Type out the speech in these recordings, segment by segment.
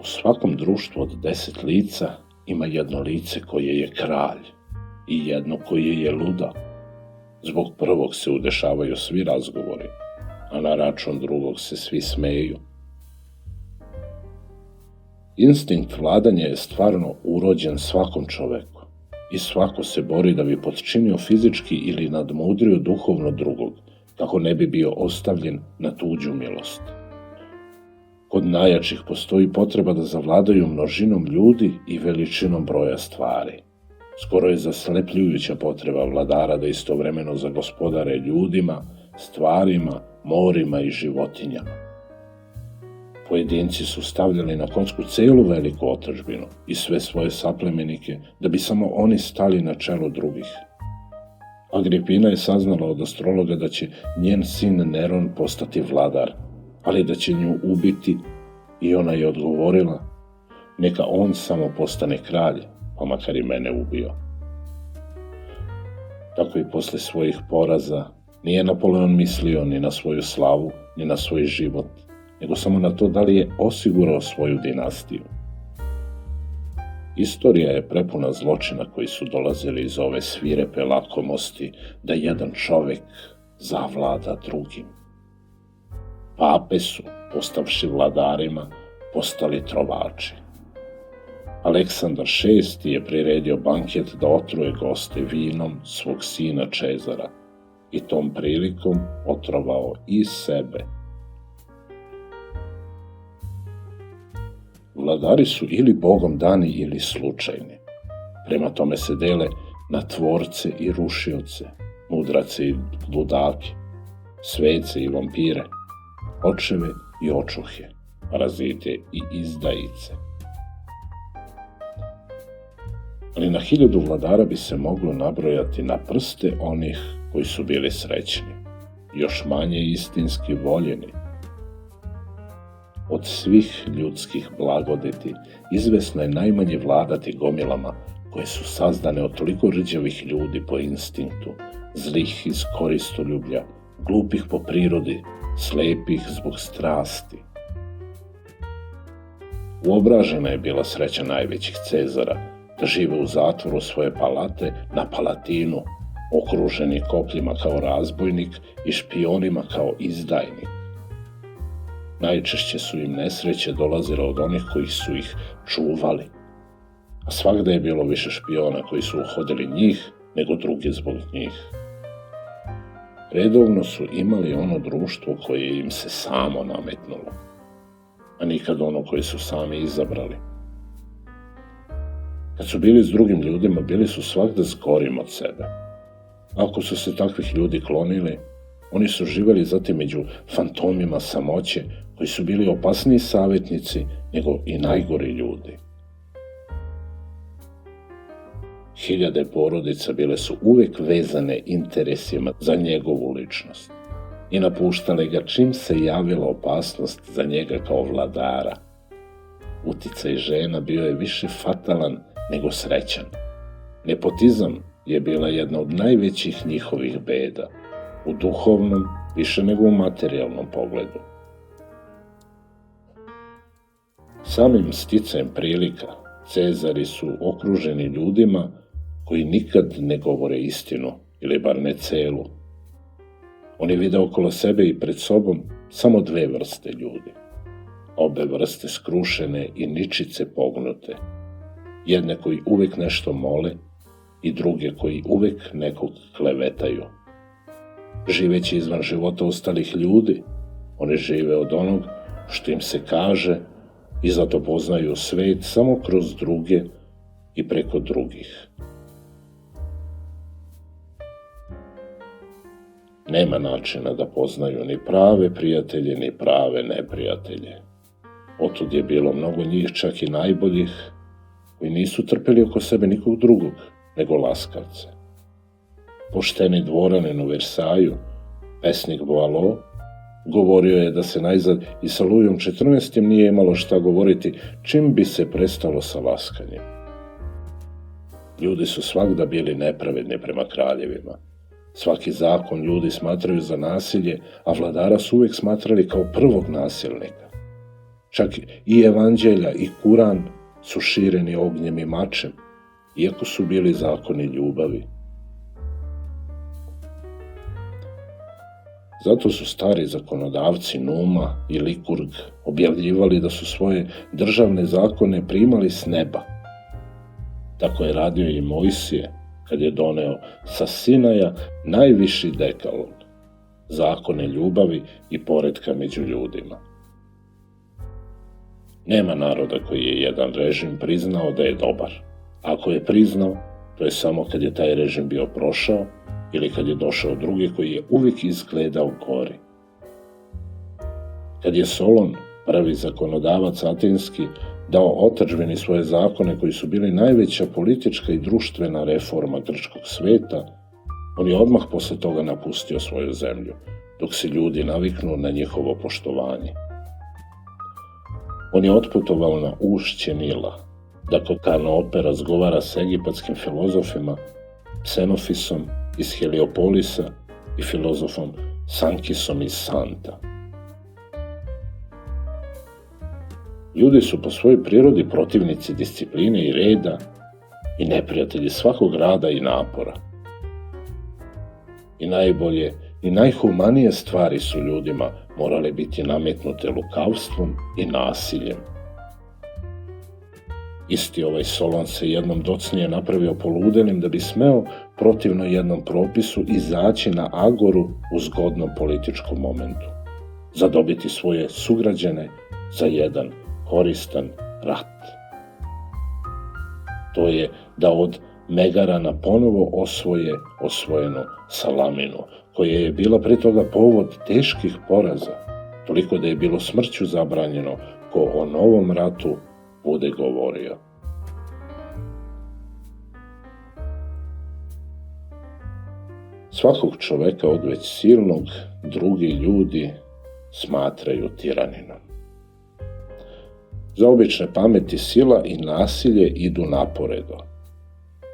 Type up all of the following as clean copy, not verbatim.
U svakom društvu od 10 lica ima jedno lice koje je kralj i jedno koje je luda. Zbog prvog se udešavaju svi razgovori, a na račun drugog se svi smeju. Instinkt vladanja je stvarno urođen svakom čoveku i svako se bori da bi potčinio fizički ili nadmudrio duhovno drugog, kako ne bi bio ostavljen na tuđu milost. Kod najjačih postoji potreba da zavladaju množinom ljudi i veličinom broja stvari. Skoro je zaslepljujuća potreba vladara da istovremeno zagospodare ljudima, stvarima, morima i životinjama. Pojedinci su stavljali na kocku celu veliku otadžbinu i sve svoje saplemenike da bi samo oni stali na čelo drugih. Agripina je saznala od astrologa da će njen sin Neron postati vladar, ali da će nju ubiti, i ona je odgovorila: neka on samo postane kralj, pa makar i mene ubio. Tako i posle svojih poraza nije Napoleon mislio ni na svoju slavu, ni na svoj život, nego samo na to da li je osigurao svoju dinastiju. Istorija je prepuna zločina koji su dolazili iz ove svirepe lakomosti da jedan čovek zavlada drugim. Pape su, postavši vladarima, postali trovači. Aleksandar VI je priredio banket da otruje goste vinom svog sina Čezara i tom prilikom otrovao i sebe. Vladari su ili Bogom dani ili slučajni. Prema tome se dele na tvorce i rušioce, mudrace i ludake, svece i vampire, očeve i očuhe, parazite i izdajice. Ali na 1000 vladara bi se moglo nabrojati na prste onih koji su bili srećni, još manje istinski voljeni. Od svih ljudskih blagodeti izvesno je najmanje vladati gomilama koje su sazdane od toliko rđavih ljudi po instinktu, zlih iz koristoljublja, glupih po prirodi, slepih zbog strasti. Uobražena je bila sreća najvećih Cezara da žive u zatvoru svoje palate na Palatinu, okruženi kopljima kao razbojnik i špionima kao izdajnik. Najčešće su im nesreće dolazile od onih koji su ih čuvali, a svakda je bilo više špiona koji su uhodili njih nego drugi zbog njih. Redovno su imali ono društvo koje im se samo nametnulo, a nikad ono koje su sami izabrali. Kad su bili s drugim ljudima, bili su svakda zgorim od sebe. Ako su se takvih ljudi klonili, oni su živeli zatim među fantomima samoće, koji su bili opasniji savjetnici nego i najgori ljudi. 1000 porodica bile su uvek vezane interesima za njegovu ličnost i napuštale ga čim se javila opasnost za njega kao vladara. Uticaj žena bio je više fatalan nego srećan. Nepotizam je bila jedna od najvećih njihovih beda, u duhovnom više nego u materijalnom pogledu. Samim sticajem prilika, Cezari su okruženi ljudima koji nikad ne govore istinu, ili bar ne celu. Oni vide okolo sebe i pred sobom samo 2 vrste ljudi. Obe vrste skrušene i ničice pognute. Jedne koji uvek nešto mole i druge koji uvek nekog klevetaju. Živeći izvan života ostalih ljudi, oni žive od onog što im se kaže i zato poznaju svet samo kroz druge i preko drugih. Nema načina da poznaju ni prave prijatelje, ni prave neprijatelje. Otud je bilo mnogo njih, čak i najboljih, koji nisu trpeli oko sebe nikog drugog, nego laskavce. Pošteni dvoranin u Versaju, pesnik Boileau, govorio je da se najzad i sa Lujom XIV. Nije imalo šta govoriti, čim bi se prestalo sa laskanjem. Ljudi su svakda bili nepravedni prema kraljevima. Svaki zakon ljudi smatraju za nasilje, a vladara su uvek smatrali kao prvog nasilnika. Čak i evanđelja i Kuran su šireni ognjem i mačem, iako su bili zakoni ljubavi. Zato su stari zakonodavci Numa i Likurg objavljivali da su svoje državne zakone primali s neba. Tako je radio i Mojsije kad je doneo sa Sinaja najviši dekalog, zakone ljubavi i poretka među ljudima. Nema naroda koji je jedan režim priznao da je dobar. Ako je priznao, to je samo kad je taj režim bio prošao ili kad je došao drugi koji je uvijek izgledao gori. Kad je Solon, prvi zakonodavac atinski, dao otadžbini svoje zakone koji su bili najveća politička i društvena reforma grčkog sveta, on je odmah posle toga napustio svoju zemlju, dok se ljudi naviknu na njihovo poštovanje. On je otputovao na ušće Nila, da kod Kanope razgovara s egipatskim filozofima Ksenofisom iz Heliopolisa i filozofom Sankisom iz Santa. Ljudi su po svojoj prirodi protivnici discipline i reda i neprijatelji svakog rada i napora. I najbolje i najhumanije stvari su ljudima morale biti nametnute lukavstvom i nasiljem. Isti ovaj Solon se jednom docnije napravio poludenim da bi smeo protivno jednom propisu izaći na agoru u zgodnom političkom momentu, zadobiti svoje sugrađane za jedan koristan rat. To je da od Megarana ponovo osvoje osvojenu Salaminu, koja je bila pre toga povod teških poraza, toliko da je bilo smrću zabranjeno ko o novom ratu bude govorio. Svakog čoveka od već silnog drugi ljudi smatraju tiraninom. Za obične pameti sila i nasilje idu naporedo.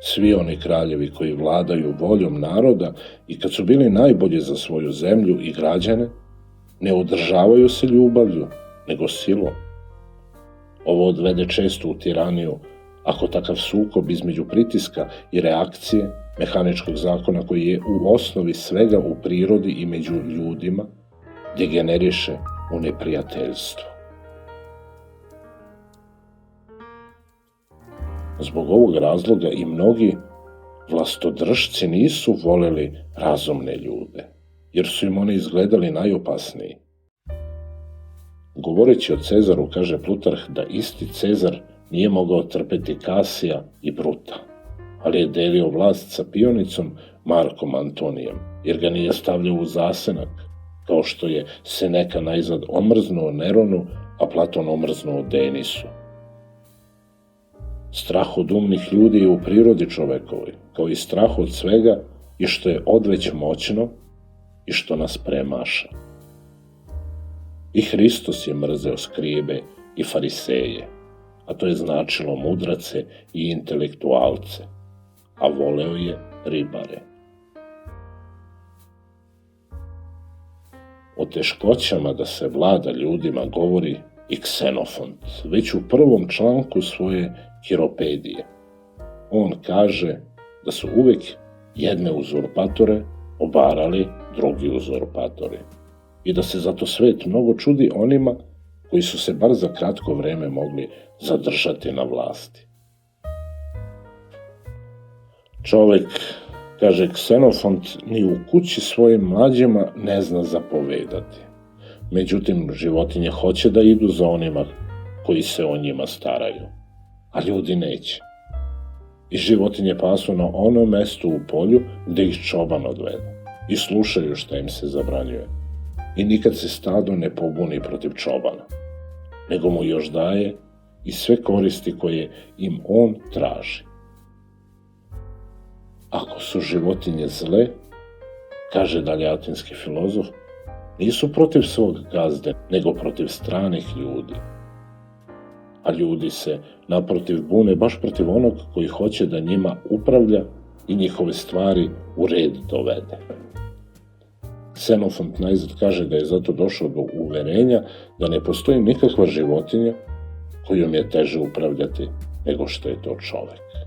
Svi oni kraljevi koji vladaju voljom naroda i kad su bili najbolji za svoju zemlju i građane, ne održavaju se ljubavlju, nego silom. Ovo odvede često u tiraniju, ako takav sukob između pritiska i reakcije, mehaničkog zakona koji je u osnovi svega u prirodi i među ljudima, degeneriše u neprijateljstvo. Zbog ovog razloga i mnogi vlastodržci nisu voleli razumne ljude, jer su im oni izgledali najopasniji. Govoreći o Cezaru, kaže Plutarh da isti Cezar nije mogao trpeti Kasija i Bruta, ali je delio vlast sa pionicom Markom Antonijem, jer ga nije stavljao u zasenak, kao što je Seneka najzad omrznuo Neronu, a Platon omrznuo Denisu. Strah od umnih ljudi je u prirodi čovekovoj, kao i strah od svega i što je odveć moćno i što nas premaša. I Hristos je mrzeo skribe i fariseje, a to je značilo mudrace i intelektualce, a voleo je ribare. O teškoćama da se vlada ljudima govori i Ksenofont, već u prvom članku svoje Kiropedije. On kaže da su uvek jedne uzurpatore obarali drugi uzurpatori i da se zato svet mnogo čudi onima koji su se bar za kratko vreme mogli zadržati na vlasti. Čovek, kaže Ksenofont, ni u kući svojim mlađima ne zna zapovedati. Međutim, životinje hoće da idu za onima koji se o njima staraju, a ljudi neće. I životinje pasu na onom mestu u polju gde ih čoban odvede i slušaju šta im se zabranjuje. I nikad se stado ne pobuni protiv čobana, nego mu još daje i sve koristi koje im on traži. Ako su životinje zle, kaže dalje atinski filozof, nisu protiv svog gazde, nego protiv stranih ljudi. A ljudi se naprotiv bune baš protiv onog koji hoće da njima upravlja i njihove stvari u red dovede. Ksenofont najzad kaže da je zato došao do uverenja da ne postoji nikakva životinja kojom je teže upravljati nego što je to čovek.